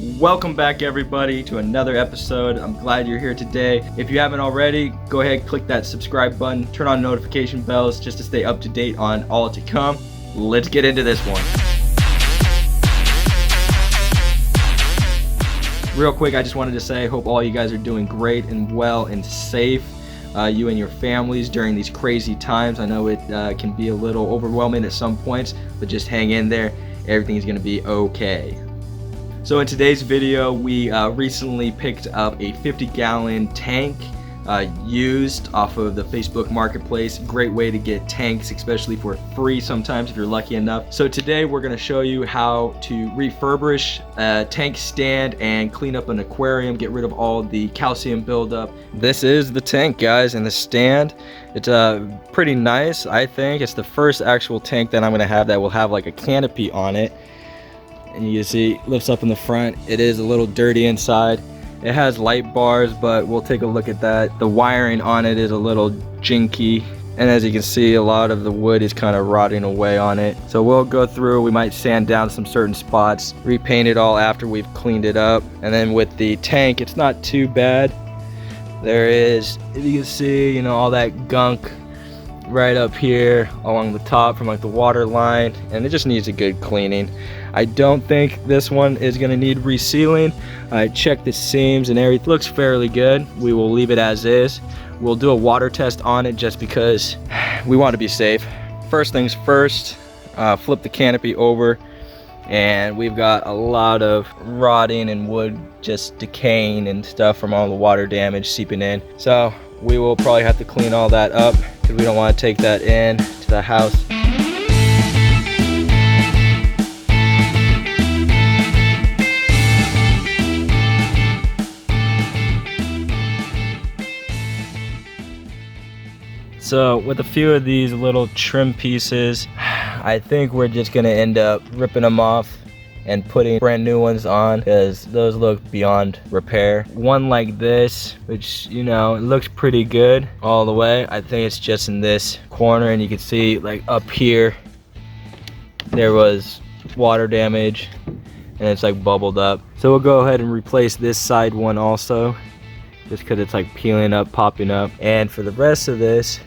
Welcome back everybody to another episode. I'm glad you're here today. If you haven't already, go ahead, click that subscribe button, turn on notification bells just to stay up to date on all to come. Let's get into this one. Real quick, I just wanted to say, hope all you guys are doing great and well and safe. You and your families during these crazy times. I know it can be a little overwhelming at some points, but just hang in there. Everything's gonna be okay. So in today's video, we recently picked up a 50-gallon tank used off of the Facebook Marketplace. Great way to get tanks, especially for free sometimes if you're lucky enough. So today we're gonna show you how to refurbish a tank stand and clean up an aquarium, get rid of all the calcium buildup. This is the tank, guys, and the stand. It's pretty nice, I think. It's the first actual tank that I'm gonna have that will have like a canopy on it. And you can see it lifts up in the front. It is a little dirty inside. It has light bars, but we'll take a look at that. The wiring on it is a little jinky, and as you can see, a lot of the wood is kind of rotting away on it. So we'll go through, we might sand down some certain spots, repaint it all after we've cleaned it up. And then with the tank, it's not too bad. There is, if you can see, all that gunk right up here along the top from like the water line, and it just needs a good cleaning. I don't think this one is going to need resealing. I checked the seams and everything looks fairly good. We will leave it as is. We'll do a water test on it just because we want to be safe. First things first, flip the canopy over, and we've got a lot of rotting and wood just decaying and stuff from all the water damage seeping in. So we will probably have to clean all that up because we don't want to take that in to the house. So with a few of these little trim pieces, I think we're just gonna end up ripping them off and putting brand new ones on because those look beyond repair. One like this, which it looks pretty good all the way. I think it's just in this corner, and you can see like up here there was water damage and it's like bubbled up. So we'll go ahead and replace this side one also, just because it's like peeling up, popping up. And for the rest of this,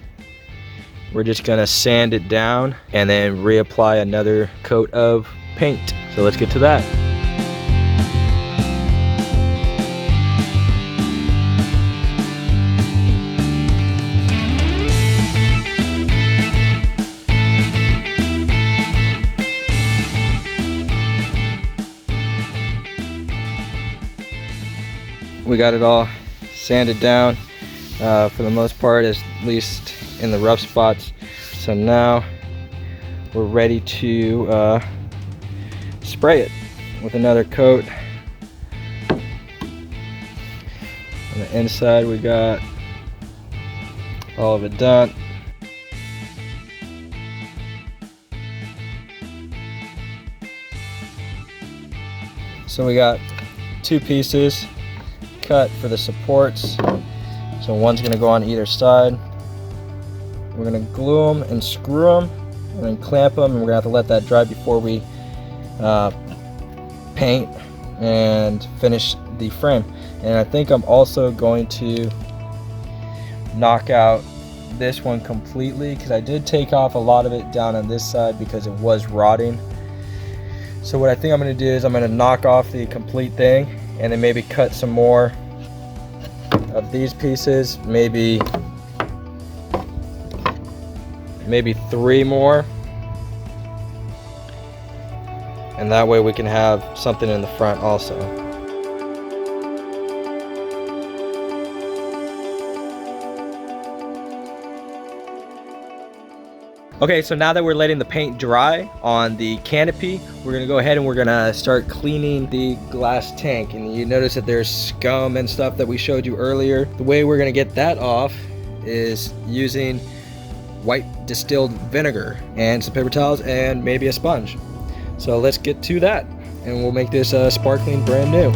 we're just gonna sand it down and then reapply another coat of paint. So let's get to that. We got it all sanded down for the most part, at least in the rough spots. So now we're ready to spray it with another coat. On the inside we got all of it done. So we got two pieces cut for the supports. So one's gonna go on either side. We're gonna glue them and screw them and then clamp them, and we're gonna have to let that dry before we paint and finish the frame. And I think I'm also going to knock out this one completely because I did take off a lot of it down on this side because it was rotting. So what I think I'm going to do is I'm going to knock off the complete thing and then maybe cut some more of these pieces, maybe 3 more, and that way we can have something in the front also. Okay, so now that we're letting the paint dry on the canopy, we're gonna go ahead and we're gonna start cleaning the glass tank. And you notice that there's scum and stuff that we showed you earlier. The way we're gonna get that off is using white distilled vinegar and some paper towels and maybe a sponge. So let's get to that, and we'll make this sparkling brand new.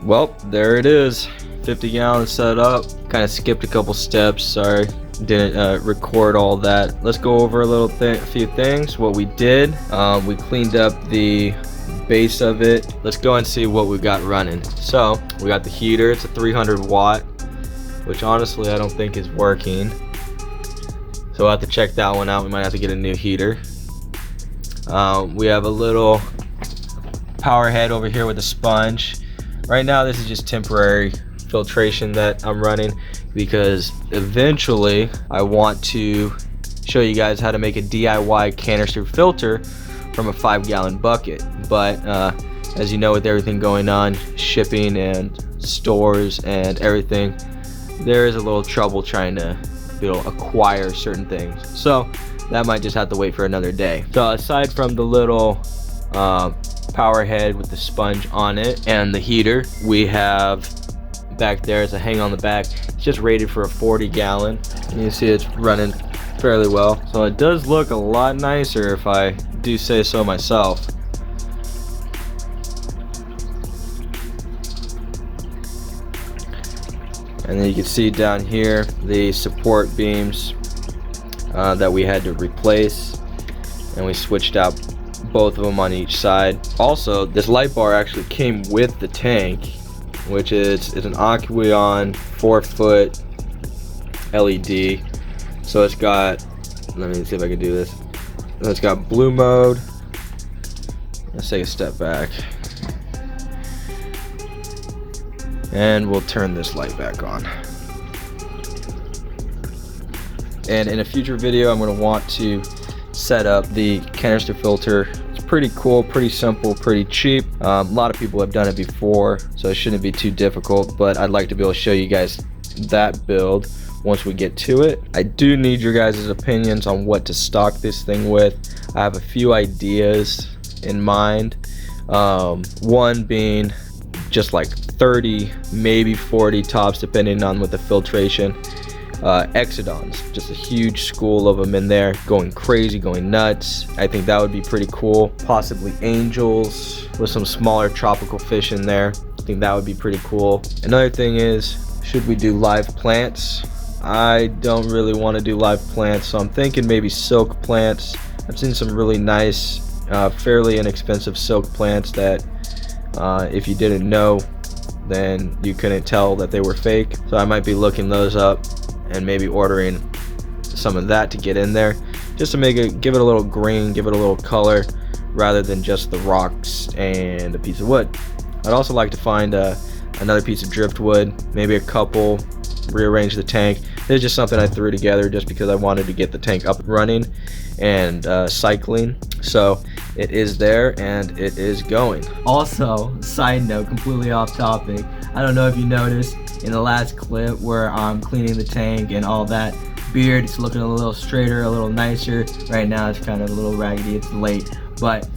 Well, there it is, 50 gallons set up. Kind of skipped a couple steps, sorry, didn't record all that. Let's go over a few things. What we did, we cleaned up the base of it. Let's go and see what we got running. So we got the heater, it's a 300 watt, which honestly I don't think is working, so we'll have to check that one out. We might have to get a new heater. We have a little power head over here with a sponge. Right now this is just temporary filtration that I'm running, because eventually I want to show you guys how to make a DIY canister filter from a 5-gallon bucket. But as you know, with everything going on, shipping and stores and everything, there is a little trouble trying to acquire certain things, so that might just have to wait for another day. So aside from the little power head with the sponge on it and the heater, we have back there is a hang on the back. It's just rated for a 40-gallon. You can see it's running fairly well, so it does look a lot nicer if I do say so myself. And then you can see down here the support beams that we had to replace, and we switched out both of them on each side. Also, this light bar actually came with the tank, which is an Aquarium 4-foot LED. So it's got, let me see if I can do this. It's got blue mode. Let's take a step back, and we'll turn this light back on. And in a future video, I'm going to want to set up the canister filter. It's pretty cool, pretty simple, pretty cheap. A lot of people have done it before, so it shouldn't be too difficult, but I'd like to be able to show you guys that build once we get to it. I do need your guys' opinions on what to stock this thing with. I have a few ideas in mind. One being just like 30, maybe 40 tops, depending on with the filtration. Exodons, just a huge school of them in there, going crazy, going nuts. I think that would be pretty cool. Possibly angels with some smaller tropical fish in there. I think that would be pretty cool. Another thing is, should we do live plants? I don't really want to do live plants, so I'm thinking maybe silk plants. I've seen some really nice, fairly inexpensive silk plants that if you didn't know, then you couldn't tell that they were fake. So I might be looking those up and maybe ordering some of that to get in there, just to make it, give it a little green, give it a little color, rather than just the rocks and a piece of wood. I'd also like to find another piece of driftwood, maybe a couple, rearrange the tank. This is just something I threw together just because I wanted to get the tank up and running and cycling. So it is there and it is going. Also, side note, completely off topic, I don't know if you noticed in the last clip where I'm cleaning the tank and all that, beard, it's looking a little straighter, a little nicer. Right now it's kind of a little raggedy, it's late, but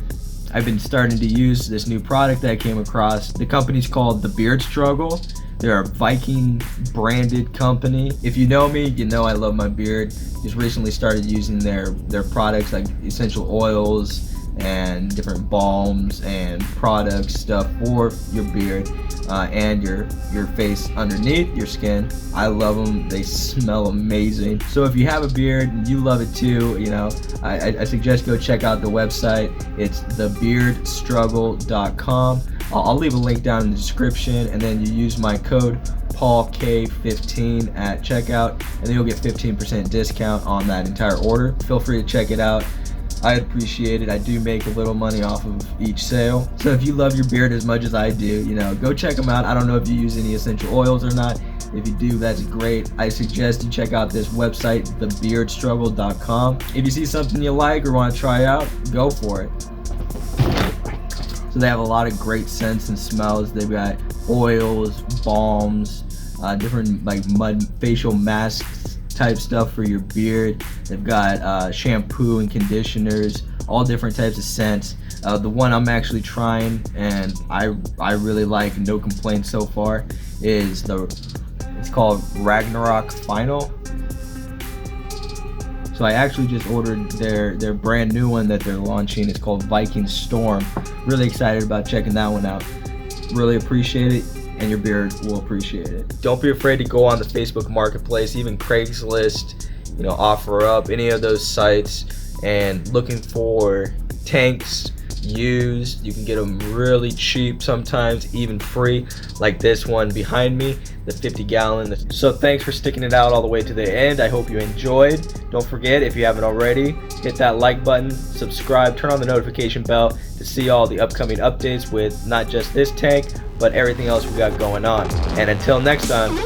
I've been starting to use this new product that I came across. The company's called The Beard Struggle. They're a Viking branded company. If you know me, you know I love my beard. Just recently started using their products, like essential oils and different balms and products, stuff for your beard and your face underneath your skin. I love them. They smell amazing. So if you have a beard and you love it too, you know, I suggest go check out the website. It's thebeardstruggle.com. I'll leave a link down in the description, and then you use my code PaulK15 at checkout, and then you'll get 15% discount on that entire order. Feel free to check it out. I appreciate it. I do make a little money off of each sale. So if you love your beard as much as I do, you know, go check them out. I don't know if you use any essential oils or not. If you do, that's great. I suggest you check out this website, thebeardstruggle.com. If you see something you like or want to try out, go for it. So they have a lot of great scents and smells. They've got oils, balms, different like mud facial masks type stuff for your beard. They've got shampoo and conditioners, all different types of scents. The one I'm actually trying and I really like, no complaints so far, is it's called Ragnarok Final. So I actually just ordered their brand new one that they're launching. It's called Viking Storm. Really excited about checking that one out. Really appreciate it. and your beard will appreciate it. Don't be afraid to go on the Facebook Marketplace, even Craigslist, you know, OfferUp, any of those sites, and looking for tanks used. You can get them really cheap, sometimes even free, like this one behind me, the 50-gallon. So thanks for sticking it out all the way to the end. I hope you enjoyed. Don't forget, if you haven't already, hit that like button, subscribe, turn on the notification bell to see all the upcoming updates with not just this tank, but everything else we got going on. And until next time,